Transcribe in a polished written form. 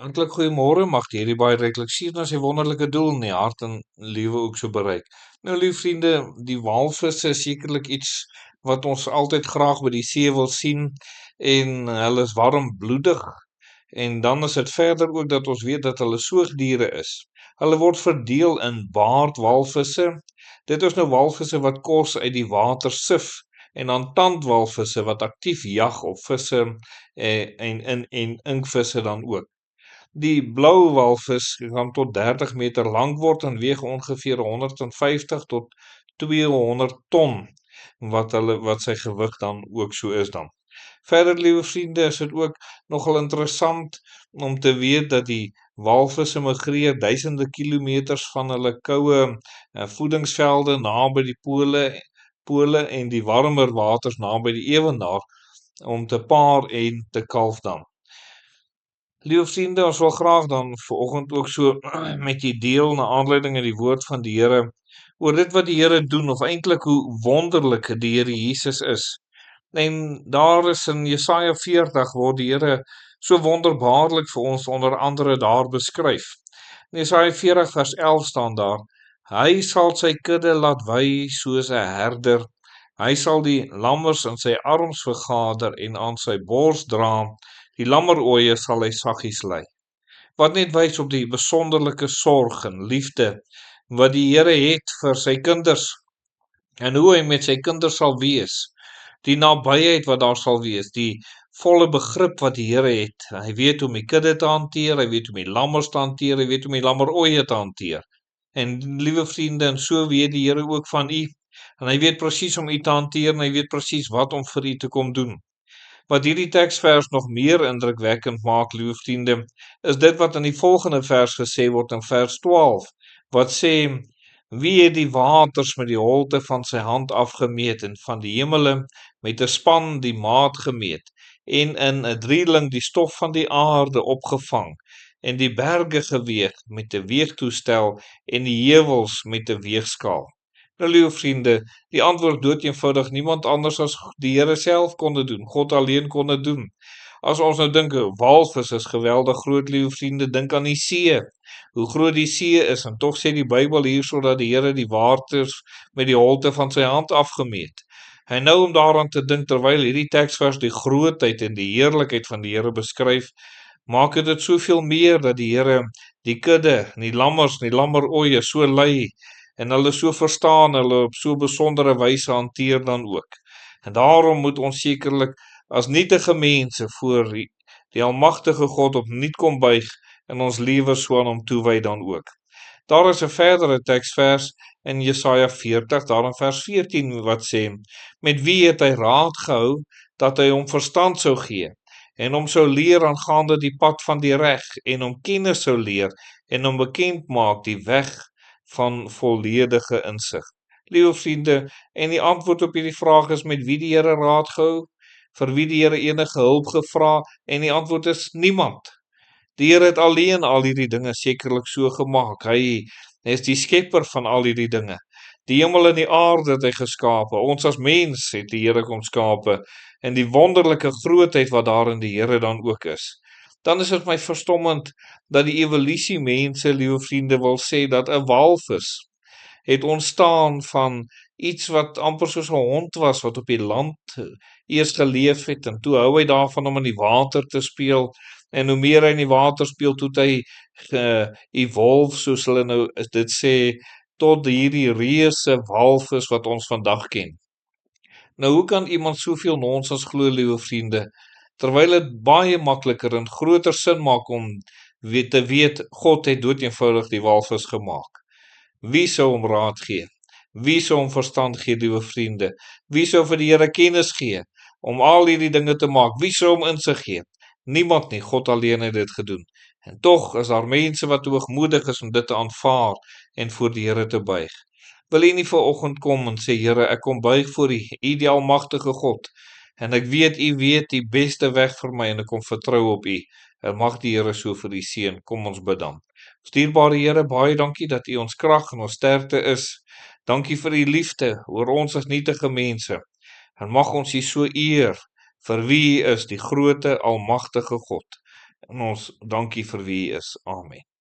Hartlik goeiemôre, mag hierdie baie ryklik sien na sy wonderlike doel in die hart en lewe ook so bereik. Nou lief vriende, die walvisse is sekerlik iets wat ons altyd graag by die see wil sien en hulle is warmbloedig en dan is dit verder ook dat ons weet dat hulle soogdiere is. Hulle word verdeel in baardwalvisse. Dit is nou walvisse wat kos uit die water sif en dan tandwalvisse wat aktief jag op visse en inkvisse dan ook. Die blou walvis kan tot 30 meter lank word en weeg ongeveer 150 tot 200 ton, wat sy gewig dan ook so is dan. Verder, liewe vriende, is dit ook nogal interessant om te weet dat die walvisse migreer duisende kilometers van hulle koue voedingsvelde naby die pole en die warmer waters naby die ewenaar om te paar en te kalf dan. Liewe vriende, ons wil graag dan vanoggend ook so met u deel na aanleiding uit die woord van die Here oor dit wat die Here doen of eintlik hoe wonderlik die Here Jesus is. En daar is in Jesaja 40 word die Here so wonderbaarlik vir ons onder andere daar beskryf. In Jesaja 40 vers 11 staan daar: Hy sal sy kudde laat wei soos 'n herder. Hy sal die lammers in sy arms vergader en aan sy bors dra. Die lammerooie sal hy saggies lei. Wat net wys op die besonderlike sorg en liefde wat die Here het vir sy kinders en hoe hy met sy kinders sal wees. Die nabyheid wat daar sal wees, die volle begrip wat die Here het. Hy weet om die kudde te hanteer, hy weet om die lammers te hanteer, hy weet om die lammerooie te hanteer. En liewe vriende, en so weet die Here ook van u. En hy weet presies om u te hanteer en hy weet presies wat om vir u te kom doen. Wat hierdie teksvers nog meer indrukwekkend maak, liewe vriende, is dit wat in die volgende vers gesê word in vers 12, wat sê: Wie het die waters met die holte van sy hand afgemeet en van die hemele met 'n span die maat gemeet en in 'n drieling die stof van die aarde opgevang en die berge geweeg met 'n weegtoestel en die heuwels met 'n weegskaal. Nou liewe vriende, die antwoord doeteenvoudig niemand anders as die Here self kon dit doen. God alleen kon dit doen. As ons nou dink, walvis is geweldig groot, liewe vriende, dink aan die see. Hoe groot die see is, en tog sê die Bybel hierso dat die Here die waters met die holte van sy hand afgemeet. En nou om daaraan te dink, terwyl hierdie teksvers die grootheid en die heerlikheid van die Here beskryf, maak dit soveel meer dat die Here die kudde, en die lammers, en die lammerooie so lei, en hulle so verstaan, hulle op so besondere wyse hanteer dan ook. En daarom moet ons sekerlik as nietige mense voor die almagtige God opnuut kom buig en ons lewe so aan hom toewy dan ook. Daar is 'n verdere teksvers in Jesaja 40, daar in vers 14 wat sê: Met wie het hy raad gehou dat hy hom verstand sou gee en hom sou leer aangaande die pad van die reg en hom kennis sou leer en hom bekend maak die weg van volledige insig. Liewe vriende, en die antwoord op hierdie vraag is: met wie die Here raad gehou, vir wie die Here enige hulp gevra, en die antwoord is niemand. Die Here het alleen al hierdie dinge sekerlik so gemaak. Hy is die skepper van al hierdie dinge. Die hemel en die aarde het hy geskape. Ons as mens het die Here kom skape en die wonderlike grootheid wat daar in die Here dan ook is. Dan is dit my verstommend dat die evolusie mense, liewe vriende, wil sê dat 'n walvis het ontstaan van iets wat amper soos 'n hond was wat op die land eers geleef het en toe hou hy daarvan om in die water te speel en hoe meer hy in die water speel, toe hy evolve, soos hulle nou dit sê, tot hierdie reuse walvis wat ons vandag ken. Nou hoe kan iemand soveel nonsens glo, liewe vriende, terwyl dit baie makliker en groter sin maak om te weet God het doeteenvoudig die walvis gemaak. Wie sou hom raad gee? Wie sou hom verstand gee, liewe vriende? Wie sou vir die Here kennis gee om al hierdie dinge te maak? Wie sou hom insig gee? Niemand nie, God alleen het dit gedoen. En tog is daar mense wat hoogmoedig is om dit te aanvaar en voor die Here te buig. Wil u nie vanoggend kom en sê: Here, ek kom buig voor u, die almagtige God, en ek weet u weet die beste weg vir my en ek kom vertrou op u. En mag die Here so vir u seën. Kom ons bid dan. Dierbare Here, baie dankie dat u ons krag en ons sterkte is. Dankie vir u liefde oor ons as nietige mense. En mag ons u so eer vir wie u is, die grootte almagtige God. en ons dankie vir wie U is. Amen.